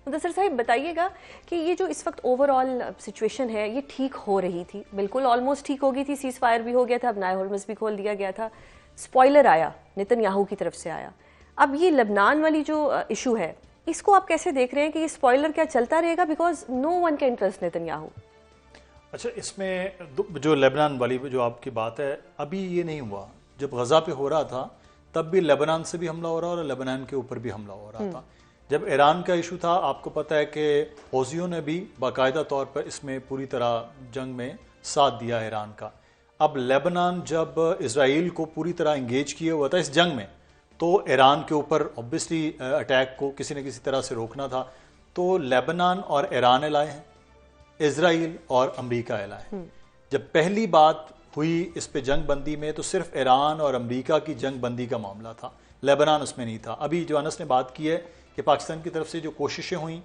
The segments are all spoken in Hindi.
मुदस्सिर साहिब बताइएगा कि ये जो इस वक्त ओवरऑल सिचुएशन है ये ठीक हो रही थी, बिल्कुल ऑलमोस्ट ठीक हो गई थी, सीज फायर भी हो गया था, अब नाय होर्मुज़ भी खोल दिया गया था, स्पॉइलर आया नेतन्याहू की तरफ से आया। अब ये लबनान वाली जो इशू है इसको आप कैसे देख रहे हैं कि ये स्पॉइलर क्या चलता रहेगा, because no one can trust Netanyahu. अच्छा, इसमें जो लेबनान वाली जो आपकी बात है, अभी ये नहीं हुआ। जब गजा पे हो रहा था तब भी लेबनान से भी हमला हो रहा और लेबनान के ऊपर भी हमला हो रहा था। जब ईरान का इशू था, आपको पता है कि हौसियों ने भी बाकायदा तौर पर इसमें पूरी तरह जंग में साथ दिया ईरान का। अब लेबनान जब इसराइल को पूरी तरह इंगेज किए हुआ था इस जंग में, तो ईरान के ऊपर ऑब्वियसली अटैक को किसी न किसी तरह से रोकना था। तो लेबनान और ईरान अलाए हैं, इसराइल और अमेरिका अलाए। जब पहली बात हुई इस पे जंग बंदी में, तो सिर्फ ईरान और अमेरिका की जंग बंदी का मामला था, लेबनान उसमें नहीं था। अभी जो अनस ने बात की है कि पाकिस्तान की तरफ से जो कोशिशें हुई,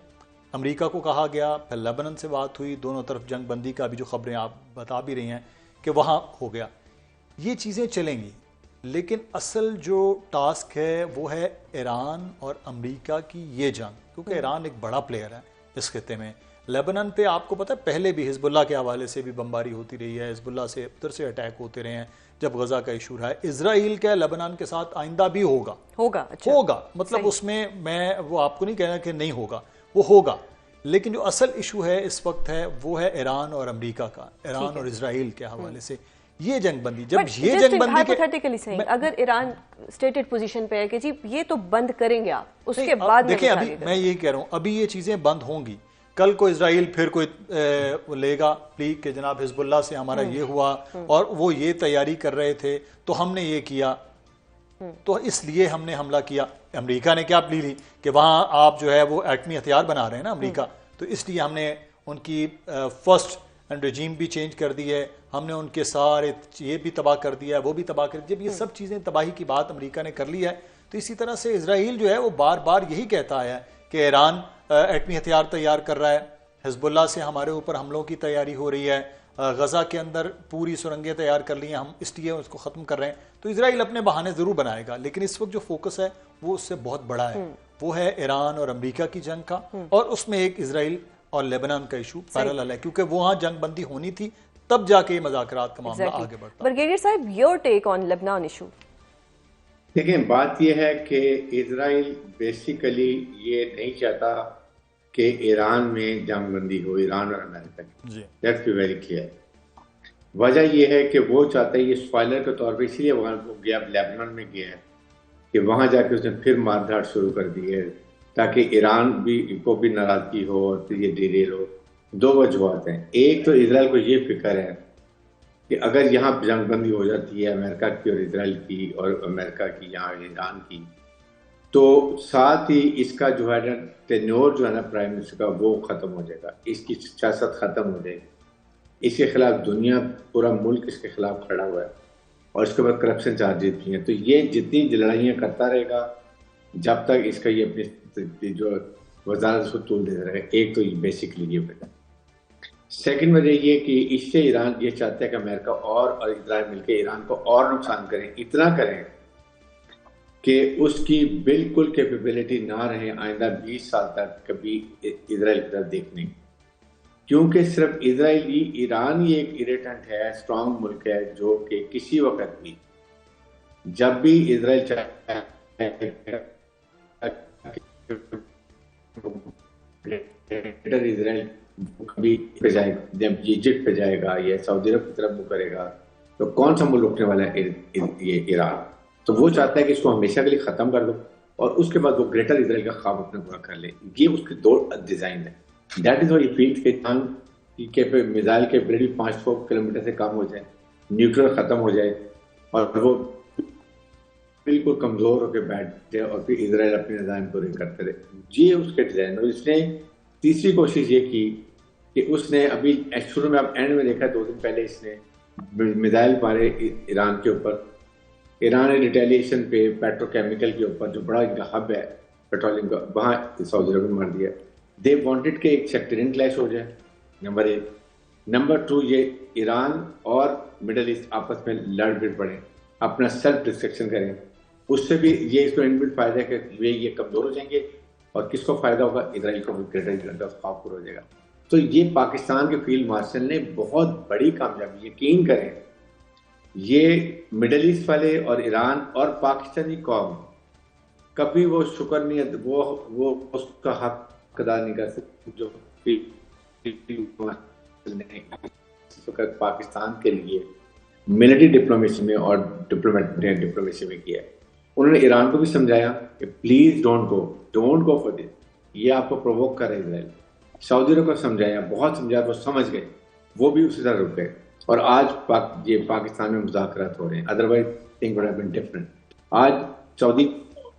अमेरिका को कहा गया, फिर लेबनान से बात हुई, दोनों तरफ जंग बंदी का अभी जो खबरें आप बता भी रही हैं कि वहाँ हो गया, ये चीज़ें चलेंगी। लेकिन असल जो टास्क है वो है ईरान और अमेरिका की ये जंग, क्योंकि ईरान एक बड़ा प्लेयर है इस खिते में। लेबनान पे आपको पता है पहले भी हिजबुल्लाह के हवाले से भी बमबारी होती रही है, हिजबुल्लाह से उधर से अटैक होते रहे हैं जब गजा का इशू रहा है। इसराइल का लेबनान के साथ आइंदा भी होगा। अच्छा। होगा मतलब उसमें मैं वो आपको नहीं कहना कि नहीं होगा, वो होगा। लेकिन जो असल इशू है इस वक्त है वो है ईरान और अमेरिका का, ईरान और इसराइल के हवाले से ये जंग बंदी। जब ये जंग बंदी हाइपोथेटिकली सही, अगर ईरान स्टेटेड पोजीशन पे है कि जी ये तो बंद करेंगे आप, उसके बाद देखिए अभी मैं यही कह रहा हूं, अभी ये चीजें बंद होंगी। कल को इसराइल फिर कोई लेगा प्ली के जनाब हिजबुल्लाह से हमारा ये हुआ और वो ये तैयारी कर रहे थे तो हमने ये किया, तो इसलिए हमने हमला किया। अमेरिका ने क्या प्ली ली कि वहां आप जो है वो एटमी हथियार बना रहे हैं ना अमेरिका, तो इसलिए हमने उनकी फर्स्ट रेजीम भी चेंज कर दी है, हमने उनके सारे ये भी तबाह कर दिया है, वो भी तबाह कर दिया। जब ये सब चीज़ें तबाही की बात अमेरिका ने कर ली है, तो इसी तरह से इसराइल जो है वो बार बार यही कहता है कि ईरान एटमी हथियार तैयार कर रहा है, हिजबुल्लाह से हमारे ऊपर हमलों की तैयारी हो रही है, गजा के अंदर पूरी सुरंगें तैयार कर ली हैं, हम इसलिए उसको ख़त्म कर रहे हैं। तो इसराइल अपने बहाने ज़रूर बनाएगा, लेकिन इस वक्त जो फोकस है वो उससे बहुत बड़ा है, वो है ईरान और अमेरिका की जंग का, और उसमें एक इसराइल और लेबनान का इशू पैरेलल है, क्योंकि वहां जंग बंदी होनी थी, तब जाके ये मुज़ाकरात का मामला आगे बढ़ता। ब्रिगेडियर साहब, your take on Lebanon issue. देखिए, बात यह है कि इजराइल बेसिकली ये नहीं चाहता कि ईरान में जंग बंदी हो, ईरान और अमेरिका की। That's be very clear. वजह यह है कि वो चाहता है, ये स्पॉइलर के तौर पे इसलिए वहां गया, लेबनान में गया है कि वहां जाके उसने फिर मारधाड़ शुरू कर दी है ताकि ईरान भी को भी नाराजगी हो और फिर ये डिरेल हो। दो वजूहत हैं। एक तो इसराइल को ये फिक्र है कि अगर यहाँ जंगबंदी हो जाती है अमेरिका की और इसराइल की और अमेरिका की यहाँ ईरान की, तो साथ ही इसका जो है ना टेन्योर जो है ना प्राइम मिनिस्टर का वो ख़त्म हो जाएगा, इसकी सियासत ख़त्म हो जाएगी। इसके खिलाफ दुनिया, पूरा मुल्क इसके खिलाफ खड़ा हुआ है और इसके बाद करप्शन चार्जेस भी हैं। तो ये जितनी लड़ाइयाँ करता रहेगा जब तक इसका ये अपनी जो वजारत उसको तूल देता रहेगा। एक तो बेसिकली ये वजह। सेकंड वजह ये कि इससे ईरान ये चाहता है कि अमेरिका और इजराइल मिलकर ईरान को और नुकसान करें, इतना करें कि उसकी बिल्कुल कैपेबिलिटी ना रहे आइंदा 20 साल तक कभी इजराइल की तरफ देखने, क्योंकि सिर्फ इजराइल ही, ईरान ही एक इरिटेंट है, स्ट्रांग मुल्क है जो कि किसी वक्त भी जब भी इजराइल इजराइल कभी पे जाएगा, जब इजिप्ट पे जाएगा या सऊदी अरब की तरफ मुँह करेगा, तो कौन सा मुल्क रुकने वाला है? ये ईरान। तो वो चाहता है कि इसको हमेशा के लिए खत्म कर दो और उसके बाद वो ग्रेटर इजराइल का ख्वाब अपने पूरा कर ले। ये उसके दो डिजाइन है। दैट इज व्हाई फील्ड के तंग के मिसाइल के कैपेबिलिटी 500 किलोमीटर से कम हो जाए, न्यूक्लियर खत्म हो जाए और वो बिल्कुल कमजोर होकर बैठ जाए और फिर इजराइल अपने निजाम पूरे करते रहे। ये उसके डिजाइन। और इसने तीसरी कोशिश ये की कि उसने अभी शुरू में, आप एंड में देखा 2 दिन पहले इसने मिसाइल मारे ईरान के ऊपर। ईरान ने रिटेलिएशन पे पेट्रोकेमिकल के ऊपर जो बड़ा इनका हब है पेट्रोलियम का, वहाँ सऊदी अरब में मार दिया। दे वांटेड के एक सेक्टरियन क्लैश हो जाए, नंबर 1। नंबर 2, ये ईरान और मिडल ईस्ट आपस में लड़ भिड़ पड़े, अपना सेल्फ डिस्ट्रक्शन करें। उससे भी ये इसको इनबिल्ट फायदा है कि वे ये कमजोर हो जाएंगे और किसको फायदा होगा? इजराइल को ग्रेटर खौफ हो जाएगा। तो ये पाकिस्तान के फील्ड मार्शल ने बहुत बड़ी कामयाबी, यकीन करें, ये मिडल ईस्ट वाले और ईरान और पाकिस्तानी कौम कभी वो शुक्र नहीं, वो उसका हक अदा नहीं कर सकती जो पाकिस्तान के लिए मिलिट्री डिप्लोमेसी में और डिप्लोमेसी में किया है। उन्होंने ईरान को भी समझाया कि please don't go for this, ये आपको प्रोवोक कर रहा है इजराइल। सऊदी अरब को समझाया, बहुत समझाया, वो समझ गए, वो भी उसी तरह रुक गए। और आज ये पाकिस्तान में मुज़ाकरात हो रहे हैं, otherwise thing would have been different. आज सऊदी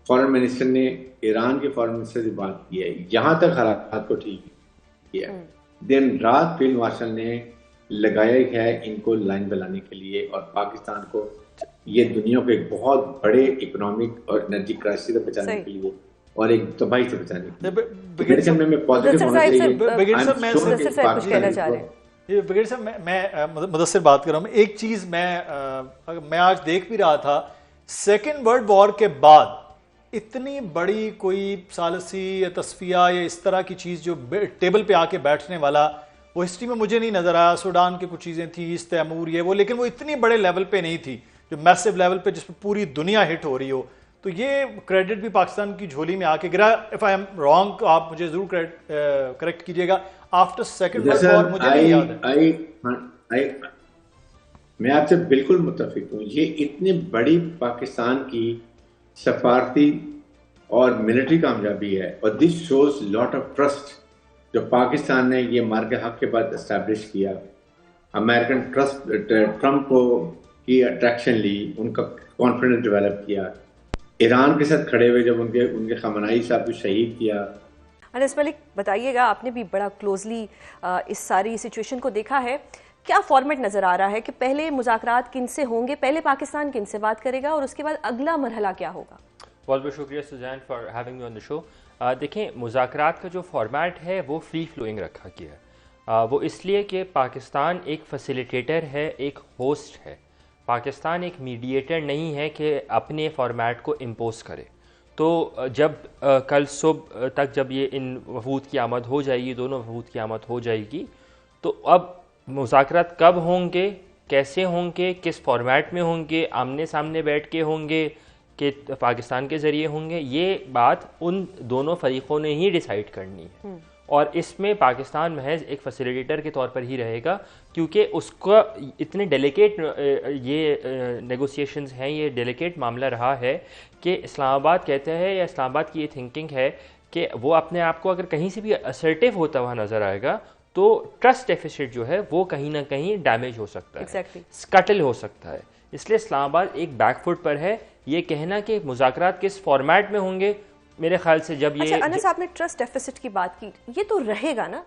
फॉरेन मिनिस्टर ने ईरान के फॉरेन मिनिस्टर से बात की है, यहाँ तक हालात को ठीक किया। दिन रात फील्ड मार्शल ने लगाया है इनको लाइन बनाने के लिए और पाकिस्तान को ये दुनिया को एक बहुत बड़े इकोनॉमिक और एनर्जी क्राइसिस से बचाने के लिए और एक तबाही से बचाने के लिए। मैं पॉजिटिव होना चाहिए। मैं मुदस्सिर बात कर रहा हूँ। एक चीज मैं आज देख भी रहा था, सेकेंड वर्ल्ड वॉर के बाद इतनी बड़ी कोई सालसी या तस्फिया या इस तरह की चीज जो टेबल पे आके बैठने वाला, वो हिस्ट्री में मुझे नहीं नजर आया। सूडान की कुछ चीजें थी, ईस्ट तैमूर, ये वो, लेकिन वो इतनी बड़े लेवल पे नहीं थी जो मैसिव लेवल पे जिसपे पूरी दुनिया हिट हो रही हो। तो ये क्रेडिट भी पाकिस्तान की झोली में आके गिरा। इफ आई एम रॉन्ग आप मुझे जरूर करेक्ट कीजिएगा। आफ्टर सेकंड वर्ल्ड वॉर मुझे नहीं याद है। मैं आपसे बिल्कुल मुत्तफिक हूँ। ये इतनी बड़ी पाकिस्तान की सफारती और मिलिट्री कामयाबी है और this shows lot of trust जो पाकिस्तान ने ये मार के हक के बाद एस्टैब्लिश किया। अमेरिकन ट्रम्प को की अट्रैक्शन ली, उनका कॉन्फिडेंस डेवलप किया, ईरान के साथ खड़े हुए जब उनके खमनाई साहब को शहीद किया। अनस मलिक, बताइएगा, आपने भी बड़ा क्लोजली इस सारी सिचुएशन को देखा है, क्या फॉर्मेट नजर आ रहा है कि पहले मुज़ाकरात किन से होंगे, पहले पाकिस्तान किन से बात करेगा और उसके बाद अगला मरहला क्या होगा? बहुत बहुत शुक्रिया Suzanne for having me on the show. देखें, मुज़ाकरात का जो फॉर्मेट है वो फ्री फ्लोइंग रखा गया है। वो इसलिए कि पाकिस्तान एक फैसिलिटेटर है, एक होस्ट है। पाकिस्तान एक मीडिएटर नहीं है कि अपने फॉर्मेट को इम्पोज करे। तो जब कल सुबह तक जब ये इन वफूद की आमद हो जाएगी, दोनों वफूद की आमद हो जाएगी, तो अब मुज़ाकरात कब होंगे, कैसे होंगे, किस फॉर्मेट में होंगे, आमने सामने बैठ के होंगे कि पाकिस्तान के ज़रिए होंगे, ये बात उन दोनों फरीक़ों ने ही डिसाइड करनी है। और इसमें पाकिस्तान महज एक फैसिलिटेटर के तौर पर ही रहेगा, क्योंकि उसका इतने डेलिकेट ये नेगोशिएशंस हैं, ये डेलिकेट मामला रहा है कि इस्लामाबाद कहते हैं, या इस्लामाबाद की ये थिंकिंग है कि वो अपने आप को अगर कहीं से भी असर्टिव होता हुआ नज़र आएगा तो ट्रस्ट डेफिसिट जो है वो कहीं ना कहीं डैमेज हो सकता है, स्कटल हो सकता है। इसलिए इस्लामाबाद एक बैकफुट पर है। ये कहना कि मुज़ाकरात किस फॉर्मेट में होंगे, मेरे ख्याल से जब ये अच्छा, अनस, आपने ट्रस्ट डेफिसिट की बात की, ये तो रहेगा ना,